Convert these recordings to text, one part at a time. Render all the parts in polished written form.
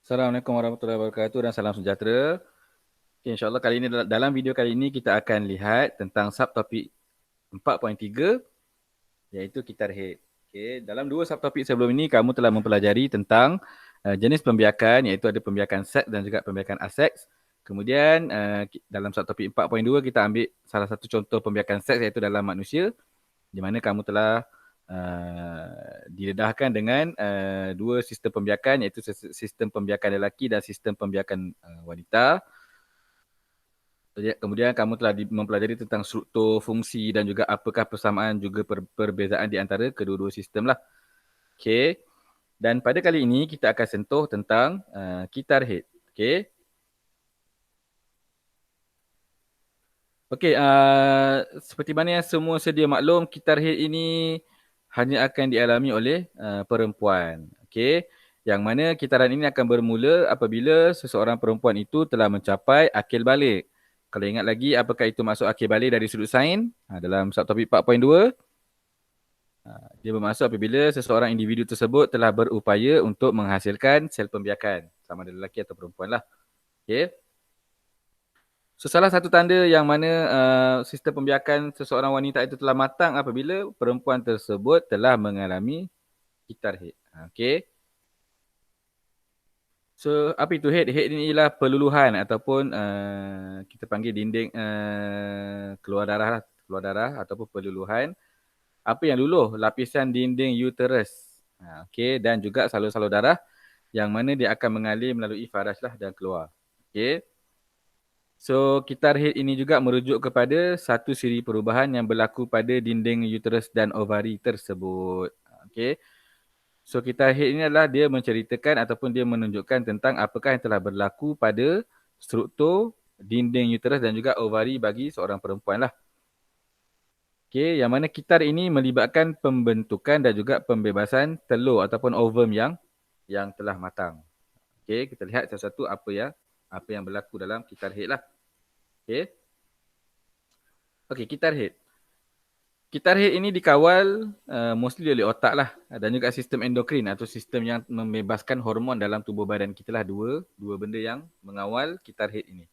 Assalamualaikum warahmatullahi wabarakatuh dan salam sejahtera. Okay, InsyaAllah kali ini dalam video kali ini kita akan lihat tentang subtopik 4.3 iaitu kitar head. Okay, dalam dua subtopik sebelum ini kamu telah mempelajari tentang jenis pembiakan iaitu ada pembiakan seks dan juga pembiakan aseks. Kemudian dalam subtopik 4.2 kita ambil salah satu contoh pembiakan seks iaitu dalam manusia di mana kamu telah didedahkan dengan dua sistem pembiakan iaitu sistem pembiakan lelaki dan sistem pembiakan wanita. Kemudian kamu telah mempelajari tentang struktur, fungsi dan juga apakah persamaan juga perbezaan di antara kedua-dua sistem lah. Okay. Dan pada kali ini kita akan sentuh tentang kitar head. Okay. Okey, seperti mana yang semua sedia maklum, kitar head ini hanya akan dialami oleh perempuan. Okey, yang mana kitaran ini akan bermula apabila seseorang perempuan itu telah mencapai akil balik. Kalau ingat lagi, apakah itu maksud akil balik dari sudut sains? Dalam subtopik 4.2, dia bermaksud apabila seseorang individu tersebut telah berupaya untuk menghasilkan sel pembiakan, sama ada lelaki atau perempuan lah. Okey. So, salah satu tanda yang mana sistem pembiakan seseorang wanita itu telah matang apabila perempuan tersebut telah mengalami kitar haid. Okey. So, apa itu haid? Haid ini ialah peluluhan ataupun kita panggil dinding keluar darah lah. Keluar darah ataupun peluluhan. Apa yang luluh? Lapisan dinding uterus. Okey. Dan juga salur-salur darah yang mana dia akan mengalir melalui faras lah dan keluar. Okey. So, kitar head ini juga merujuk kepada satu siri perubahan yang berlaku pada dinding uterus dan ovari tersebut. Okey. So, kitar head ini adalah dia menceritakan ataupun dia menunjukkan tentang apakah yang telah berlaku pada struktur dinding uterus dan juga ovari bagi seorang perempuan lah. Okey, yang mana kitar ini melibatkan pembentukan dan juga pembebasan telur ataupun ovum yang telah matang. Okey, kita lihat satu-satu apa yang berlaku dalam kitar head lah. Okey. Okey, kitar head. Kitar head ini dikawal mostly oleh otak lah dan juga sistem endokrin atau sistem yang membebaskan hormon dalam tubuh badan kita lah, dua benda yang mengawal kitar head ini.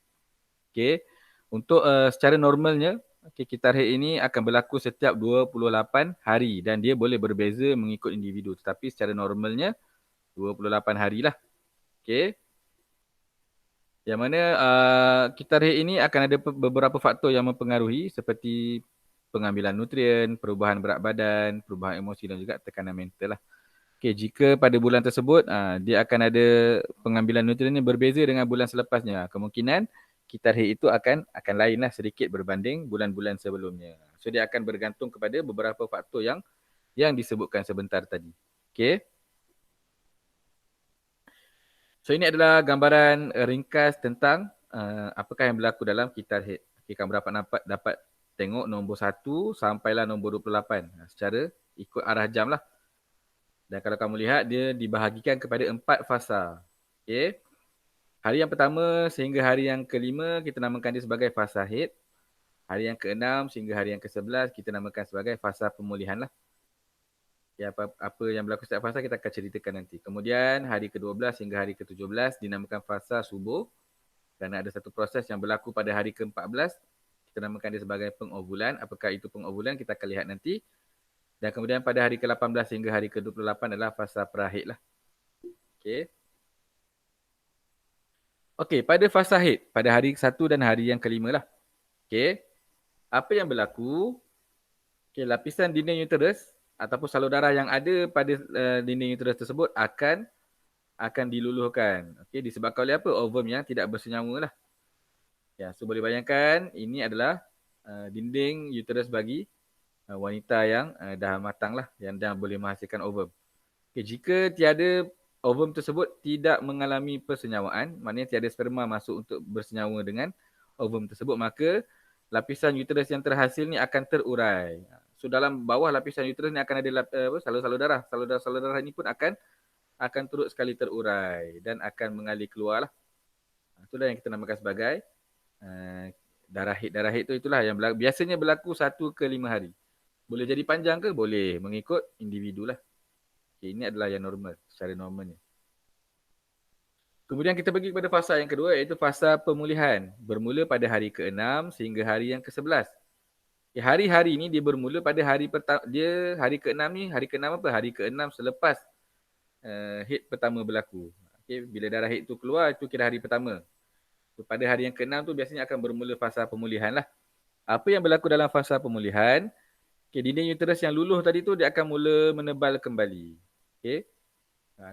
Okey. Untuk secara normalnya, kitar head ini akan berlaku setiap 28 hari dan dia boleh berbeza mengikut individu, tetapi secara normalnya 28 hari lah. Okey. Yang mana kitar head ini akan ada beberapa faktor yang mempengaruhi seperti pengambilan nutrien, perubahan berat badan, perubahan emosi dan juga tekanan mental lah. Okay, jika pada bulan tersebut dia akan ada pengambilan nutrien yang berbeza dengan bulan selepasnya, kemungkinan kitar head itu akan lain lah sedikit berbanding bulan-bulan sebelumnya. So dia akan bergantung kepada beberapa faktor yang disebutkan sebentar tadi. Okay. So ini adalah gambaran ringkas tentang apakah yang berlaku dalam kitar head. Okay, kamu dapat tengok nombor 1 sampailah nombor 28 secara ikut arah jam lah. Dan kalau kamu lihat dia dibahagikan kepada 4 fasa. Okay. Hari yang pertama sehingga hari yang kelima kita namakan dia sebagai fasa head. Hari yang keenam sehingga hari yang ke-11 kita namakan sebagai fasa pemulihan lah. Ya, apa yang berlaku setiap fasa kita akan ceritakan nanti. Kemudian hari ke-12 hingga hari ke-17 dinamakan fasa subuh. Kerana ada satu proses yang berlaku pada hari ke-14. Kita namakan dia sebagai pengovulan. Apakah itu pengovulan kita akan lihat nanti. Dan kemudian pada hari ke-18 hingga hari ke-28 adalah fasa prahid lah. Okey. Okey, pada fasa haid, pada hari ke-1 dan hari yang ke-5 lah. Okey. Apa yang berlaku? Okey, lapisan dinding uterus ataupun salur darah yang ada pada dinding uterus tersebut akan diluluhkan. Okey, disebabkan oleh apa? Ovum yang tidak bersenyawa lah. Ya, so boleh bayangkan ini adalah dinding uterus bagi wanita yang dah matang lah, yang dah boleh menghasilkan ovum. Okay, jika tiada ovum tersebut tidak mengalami persenyawaan, maknanya tiada sperma masuk untuk bersenyawa dengan ovum tersebut, maka lapisan uterus yang terhasil ni akan terurai. So dalam bawah lapisan uterus ni akan ada salur-salur darah. Salur darah ni pun akan turut sekali terurai dan akan mengalir keluar lah. Itulah yang kita namakan sebagai darah haid. Darah haid tu itulah yang biasanya berlaku 1 ke 5 hari. Boleh jadi panjang ke? Boleh, mengikut individu lah. Okay, ini adalah yang normal, secara normalnya. Kemudian kita pergi kepada fasa yang kedua iaitu fasa pemulihan. Bermula pada hari ke-6 sehingga hari yang ke-11. Hari-hari ni dia bermula pada hari pertama. Dia hari ke-6 ni, hari ke-6 apa? Hari ke-6 selepas head pertama berlaku. Okay, bila darah head tu keluar, itu kira hari pertama. So, pada hari yang ke-6 tu biasanya akan bermula fasa pemulihan lah. Apa yang berlaku dalam fasa pemulihan? Okay, dinding uterus yang luluh tadi tu dia akan mula menebal kembali. Okay.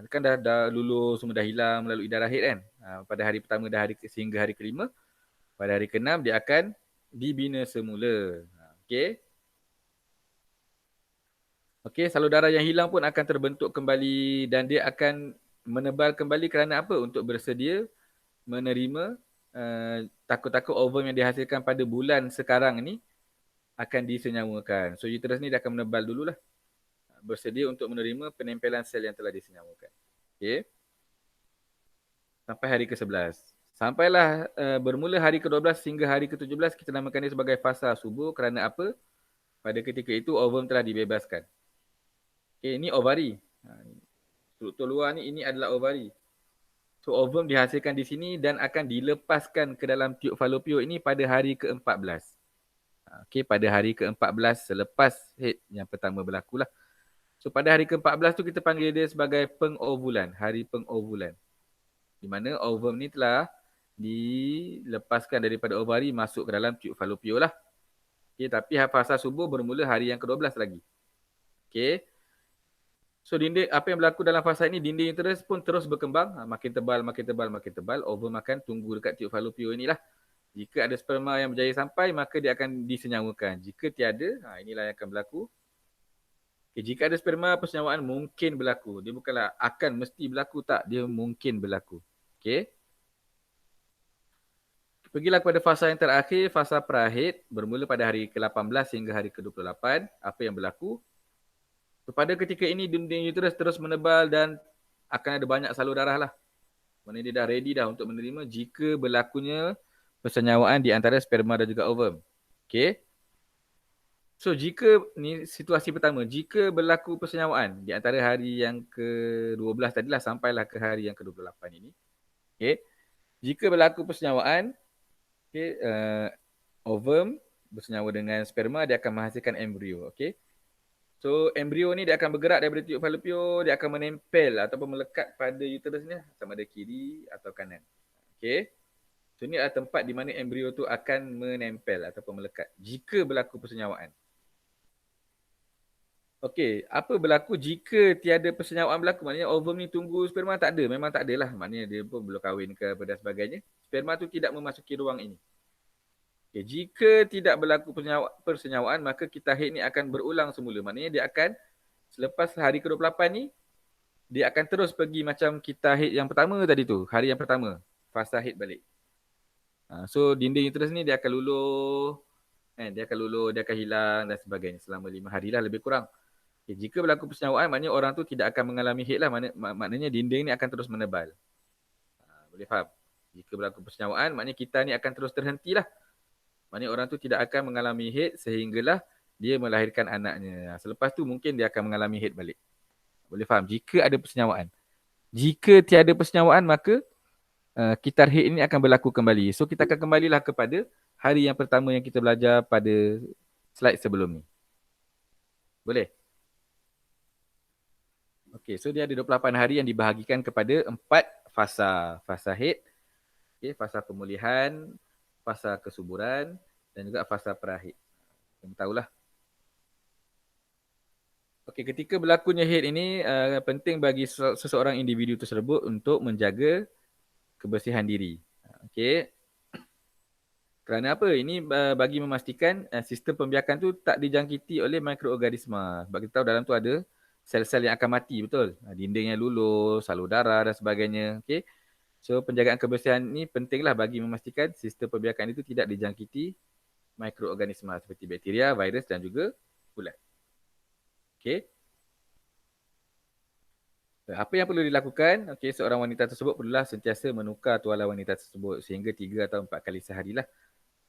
Kan dah luluh semua dah hilang melalui darah head kan. Pada hari pertama sehingga hari kelima. Pada hari ke-6 dia akan dibina semula. Okay. Okay, salur darah yang hilang pun akan terbentuk kembali dan dia akan menebal kembali kerana apa? Untuk bersedia menerima takut-takut ovum yang dihasilkan pada bulan sekarang ni akan disenyawakan. So uterus ni dia akan menebal dululah. Bersedia untuk menerima penempelan sel yang telah disenyawakan. Okay. Sampai hari ke-11. Sampailah bermula hari ke-12 hingga hari ke-17 kita namakan dia sebagai fasa subur kerana apa? Pada ketika itu ovum telah dibebaskan. Okay, ini ovari. Struktur luar ni ini adalah ovari. So ovum dihasilkan di sini dan akan dilepaskan ke dalam tiub falopio ini pada hari ke-14. Okay, pada hari ke-14 selepas head yang pertama berlaku lah. So pada hari ke-14 tu kita panggil dia sebagai pengovulan, hari pengovulan. Di mana ovum ni telah dilepaskan daripada ovari masuk ke dalam tiub falopio lah. Okay, tapi fasa subur bermula hari yang ke-12 lagi. Okay. So dinding apa yang berlaku dalam fasa ini, dinding uterus pun terus berkembang, makin tebal, makin tebal, makin tebal. Ovum akan tunggu dekat tiub falopio inilah. Jika ada sperma yang berjaya sampai, maka dia akan disenyawakan. Jika tiada, inilah yang akan berlaku. Okay, jika ada sperma, persenyawaan mungkin berlaku. Dia bukanlah akan mesti berlaku, tak. Dia mungkin berlaku. Okay. Pergilah kepada fasa yang terakhir, fasa prahid. Bermula pada hari ke-18 hingga hari ke-28. Apa yang berlaku? Pada ketika ini, dinding uterus terus menebal dan akan ada banyak salur darah lah. Maksudnya dia dah ready dah untuk menerima jika berlakunya persenyawaan di antara sperma dan juga ovum. Okay. So jika ni situasi pertama, jika berlaku persenyawaan di antara hari yang ke-12 tadilah sampailah ke hari yang ke-28 ini. Okay. Jika berlaku persenyawaan, okay, ovum bersenyawa dengan sperma, dia akan menghasilkan embrio. Okay. So embrio ni dia akan bergerak daripada tiub falopio, dia akan menempel ataupun melekat pada uterus ni sama ada kiri atau kanan. Okay. So ni adalah tempat di mana embrio tu akan menempel ataupun melekat jika berlaku persenyawaan. Okey, apa berlaku jika tiada persenyawaan berlaku? Maknanya ovum ni tunggu sperma tak ada. Memang tak adalah. Maknanya dia pun belum kahwin ke apa dan sebagainya. Sperma tu tidak memasuki ruang ini. Okay, jika tidak berlaku persenyawaan, maka kita head ni akan berulang semula. Maknanya dia akan, selepas hari ke-28 ni, dia akan terus pergi macam kita head yang pertama tadi tu. Hari yang pertama. Fasa head balik. So dinding uterus ni dia akan luluh. Dia akan luluh, dia akan hilang dan sebagainya. Selama 5 hari lah lebih kurang. Okay, jika berlaku persenyawaan, maknanya orang tu tidak akan mengalami head lah. Maknanya dinding ni akan terus menebal. Boleh faham? Jika berlaku persenyawaan, maknanya kita ni akan terus terhenti lah. Maknanya orang tu tidak akan mengalami head sehinggalah dia melahirkan anaknya. Selepas tu mungkin dia akan mengalami head balik. Boleh faham? Jika ada persenyawaan. Jika tiada persenyawaan, maka kitar head ini akan berlaku kembali. So kita akan kembalilah kepada hari yang pertama yang kita belajar pada slide sebelum ni. Boleh? Okay, so dia ada 28 hari yang dibahagikan kepada 4 fasa. Fasa head, okay, fasa pemulihan, fasa kesuburan dan juga fasa prahid. Kita tahulah. Okay, ketika berlakunya head ini penting bagi seseorang individu tersebut untuk menjaga kebersihan diri. Okay. Kerana apa? Ini bagi memastikan sistem pembiakan tu tak dijangkiti oleh mikroorganisma. Sebab kita tahu dalam tu ada sel-sel yang akan mati, betul? Dinding yang luluh, salur darah dan sebagainya. Okay. So penjagaan kebersihan ni pentinglah bagi memastikan sistem pembiakan itu tidak dijangkiti mikroorganisma seperti bakteria, virus dan juga kulat. Okay. Apa yang perlu dilakukan? Okay, seorang wanita tersebut perlulah sentiasa menukar tuala wanita tersebut sehingga 3 atau 4 kali seharilah.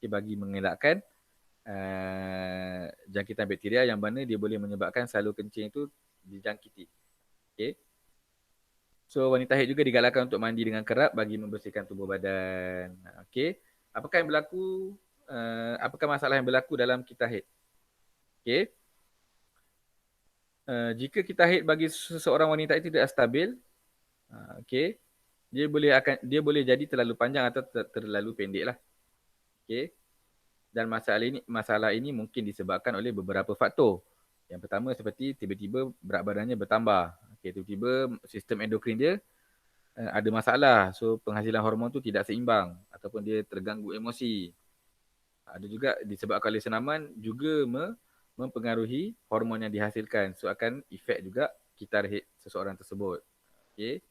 Okay, bagi mengelakkan jangkitan bakteria yang mana dia boleh menyebabkan salur kencing itu dijangkiti. Okay. So wanita haid juga digalakkan untuk mandi dengan kerap bagi membersihkan tubuh badan. Okey. Apakah yang berlaku apakah masalah yang berlaku dalam kita haid? Okey. Jika kita haid bagi seseorang wanita itu tidak stabil, okey, dia boleh jadi terlalu panjang atau terlalu pendek lah. Okey. Dan masalah ini mungkin disebabkan oleh beberapa faktor. Yang pertama seperti tiba-tiba berat badannya bertambah. Okey, tiba-tiba sistem endokrin dia ada masalah. So penghasilan hormon tu tidak seimbang ataupun dia terganggu emosi. Ada juga disebabkan oleh senaman juga mempengaruhi hormon yang dihasilkan. So akan efek juga kitar haid seseorang tersebut. Okey.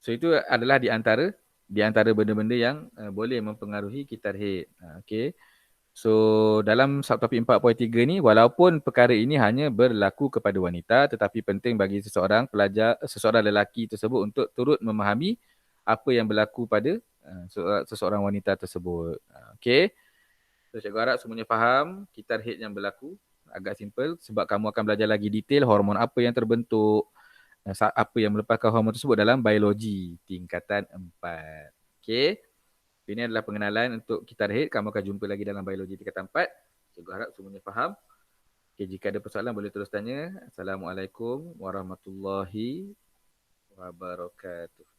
So itu adalah di antara benda-benda yang boleh mempengaruhi kitar haid. Okey. So dalam subtopik 4.3 ni, walaupun perkara ini hanya berlaku kepada wanita, tetapi penting bagi seseorang lelaki tersebut untuk turut memahami apa yang berlaku pada seseorang wanita tersebut. Okey. So cikgu harap semuanya faham kitar haid yang berlaku. Agak simple sebab kamu akan belajar lagi detail hormon apa yang terbentuk, apa yang melepaskan hormon tersebut dalam biologi tingkatan 4. Okey. Ini adalah pengenalan untuk kitar haid. Kamu akan jumpa lagi dalam biologi tingkatan 4. Cikgu harap semuanya faham. Okay, jika ada persoalan boleh terus tanya. Assalamualaikum warahmatullahi wabarakatuh.